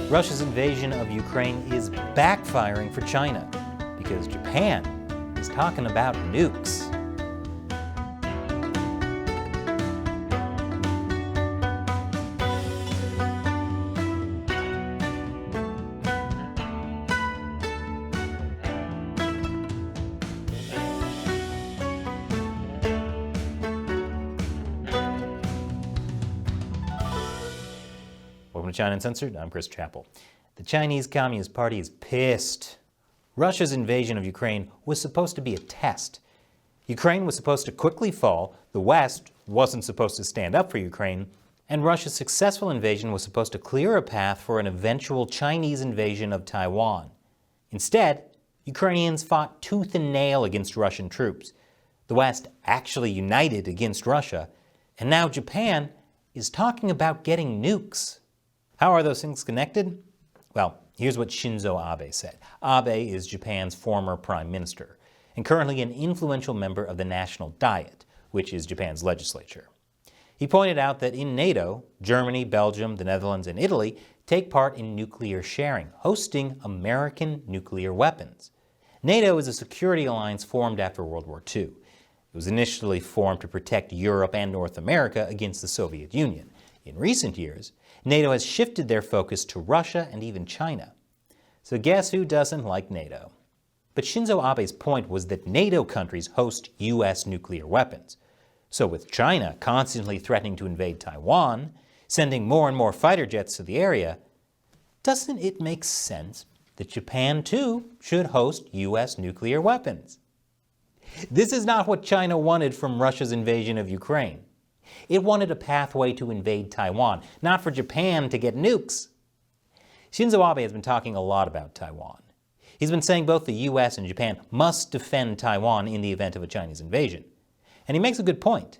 Russia's invasion of Ukraine is backfiring for China because Japan is talking about nukes. Welcome to China Uncensored. I'm Chris Chappell. The Chinese Communist Party is pissed. Russia's invasion of Ukraine was supposed to be a test. Ukraine was supposed to quickly fall, the West wasn't supposed to stand up for Ukraine, and Russia's successful invasion was supposed to clear a path for an eventual Chinese invasion of Taiwan. Instead, Ukrainians fought tooth and nail against Russian troops. The West actually united against Russia, and now Japan is talking about getting nukes. How are those things connected? Well, here's what Shinzo Abe said. Abe is Japan's former prime minister and currently an influential member of the National Diet, which is Japan's legislature. He pointed out that in NATO, Germany, Belgium, the Netherlands, and Italy take part in nuclear sharing, hosting American nuclear weapons. NATO is a security alliance formed after World War II. It was initially formed to protect Europe and North America against the Soviet Union. In recent years, NATO has shifted their focus to Russia and even China. So guess who doesn't like NATO? But Shinzo Abe's point was that NATO countries host U.S. nuclear weapons. So with China constantly threatening to invade Taiwan, sending more and more fighter jets to the area, doesn't it make sense that Japan too should host U.S. nuclear weapons? This is not what China wanted from Russia's invasion of Ukraine. It wanted a pathway to invade Taiwan, not for Japan to get nukes. Shinzo Abe has been talking a lot about Taiwan. He's been saying both the U.S. and Japan must defend Taiwan in the event of a Chinese invasion. And he makes a good point.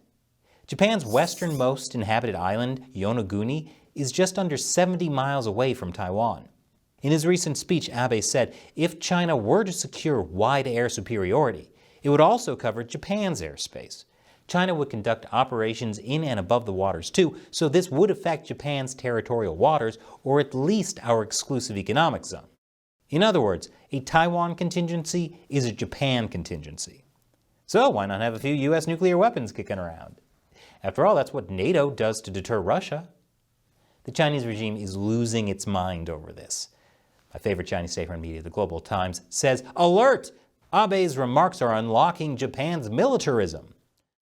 Japan's westernmost inhabited island, Yonaguni, is just under 70 miles away from Taiwan. In his recent speech, Abe said if China were to secure wide air superiority, it would also cover Japan's airspace. China would conduct operations in and above the waters too, so this would affect Japan's territorial waters, or at least our exclusive economic zone. In other words, a Taiwan contingency is a Japan contingency. So why not have a few U.S. nuclear weapons kicking around? After all, that's what NATO does to deter Russia. The Chinese regime is losing its mind over this. My favorite Chinese state-run media, the Global Times, says, "Alert! Abe's remarks are unlocking Japan's militarism."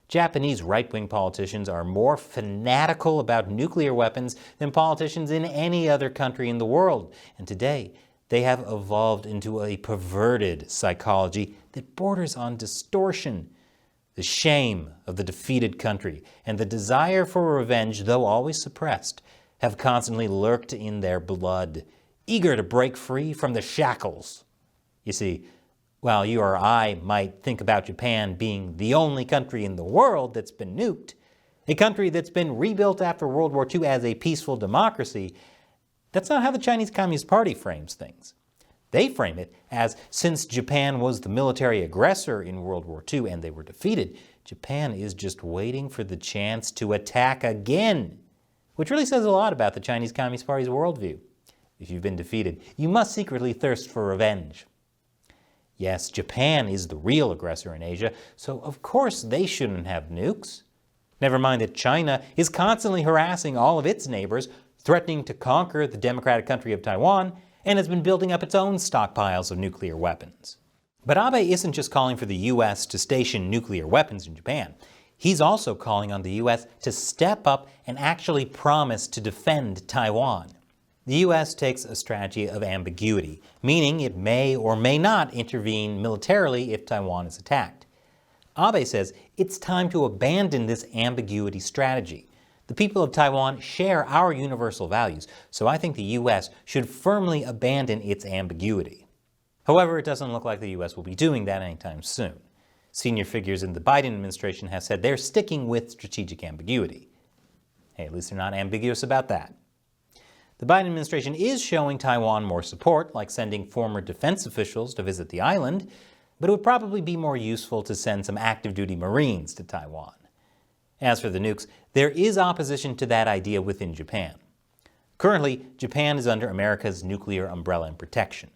Japanese right-wing politicians are more fanatical about nuclear weapons than politicians in any other country in the world. And today, they have evolved into a perverted psychology that borders on distortion. The shame of the defeated country and the desire for revenge, though always suppressed, have constantly lurked in their blood, eager to break free from the shackles. You see, while you or I might think about Japan being the only country in the world that's been nuked, a country that's been rebuilt after World War II as a peaceful democracy, that's not how the Chinese Communist Party frames things. They frame it as, since Japan was the military aggressor in World War II and they were defeated, Japan is just waiting for the chance to attack again, which really says a lot about the Chinese Communist Party's worldview. If you've been defeated, you must secretly thirst for revenge. Yes, Japan is the real aggressor in Asia, so of course they shouldn't have nukes. Never mind that China is constantly harassing all of its neighbors, threatening to conquer the democratic country of Taiwan, and has been building up its own stockpiles of nuclear weapons. But Abe isn't just calling for the U.S. to station nuclear weapons in Japan. He's also calling on the U.S. to step up and actually promise to defend Taiwan. The U.S. takes a strategy of ambiguity, meaning it may or may not intervene militarily if Taiwan is attacked. Abe says it's time to abandon this ambiguity strategy. The people of Taiwan share our universal values, so I think the U.S. should firmly abandon its ambiguity. However, it doesn't look like the U.S. will be doing that anytime soon. Senior figures in the Biden administration have said they're sticking with strategic ambiguity. Hey, at least they're not ambiguous about that. The Biden administration is showing Taiwan more support, like sending former defense officials to visit the island, but it would probably be more useful to send some active-duty Marines to Taiwan. As for the nukes, there is opposition to that idea within Japan. Currently, Japan is under America's nuclear umbrella and protection.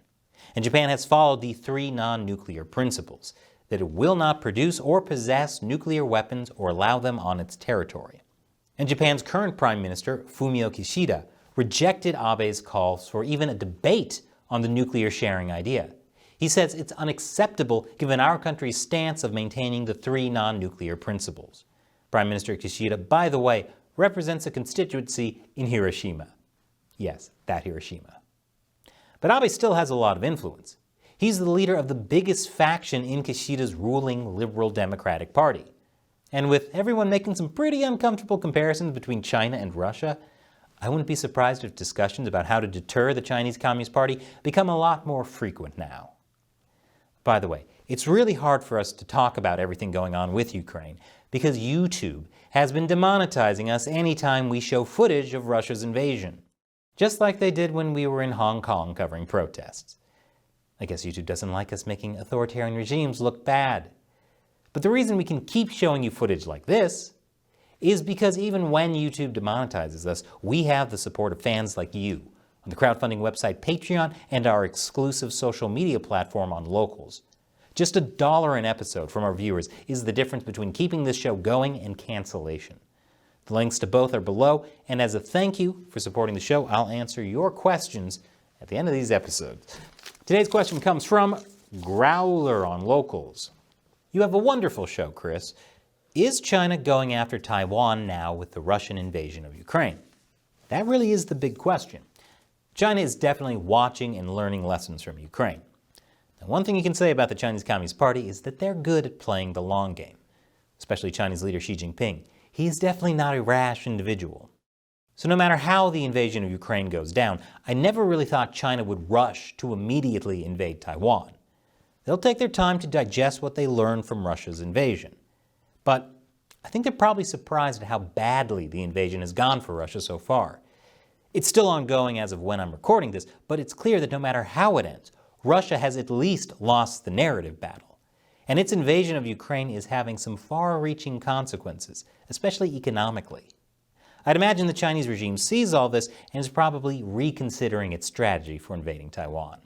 And Japan has followed the 3 non-nuclear principles, that it will not produce or possess nuclear weapons or allow them on its territory. And Japan's current Prime Minister, Fumio Kishida, rejected Abe's calls for even a debate on the nuclear sharing idea. He says it's unacceptable given our country's stance of maintaining the 3 non-nuclear principles. Prime Minister Kishida, by the way, represents a constituency in Hiroshima. Yes, that Hiroshima. But Abe still has a lot of influence. He's the leader of the biggest faction in Kishida's ruling Liberal Democratic Party. And with everyone making some pretty uncomfortable comparisons between China and Russia, I wouldn't be surprised if discussions about how to deter the Chinese Communist Party become a lot more frequent now. By the way, it's really hard for us to talk about everything going on with Ukraine because YouTube has been demonetizing us anytime we show footage of Russia's invasion. Just like they did when we were in Hong Kong covering protests. I guess YouTube doesn't like us making authoritarian regimes look bad. But the reason we can keep showing you footage like this is because even when YouTube demonetizes us, we have the support of fans like you on the crowdfunding website Patreon and our exclusive social media platform on Locals. Just $1 an episode from our viewers is the difference between keeping this show going and cancellation. The links to both are below, and as a thank you for supporting the show, I'll answer your questions at the end of these episodes. Today's question comes from Growler on Locals. You have a wonderful show, Chris. Is China going after Taiwan now with the Russian invasion of Ukraine? That really is the big question. China is definitely watching and learning lessons from Ukraine. Now, one thing you can say about the Chinese Communist Party is that they're good at playing the long game, especially Chinese leader Xi Jinping. He is definitely not a rash individual. So no matter how the invasion of Ukraine goes down, I never really thought China would rush to immediately invade Taiwan. They'll take their time to digest what they learned from Russia's invasion. But I think they're probably surprised at how badly the invasion has gone for Russia so far. It's still ongoing as of when I'm recording this, but it's clear that no matter how it ends, Russia has at least lost the narrative battle. And its invasion of Ukraine is having some far-reaching consequences, especially economically. I'd imagine the Chinese regime sees all this and is probably reconsidering its strategy for invading Taiwan.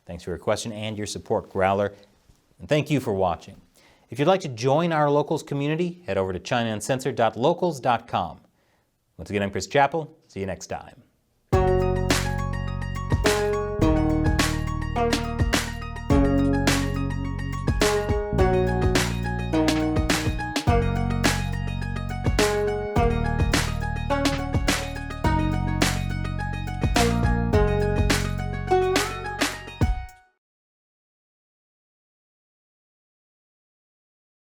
Thanks for your question and your support, Growler, and thank you for watching. If you'd like to join our Locals community, head over to ChinaUncensored.locals.com. Once again, I'm Chris Chappell. See you next time.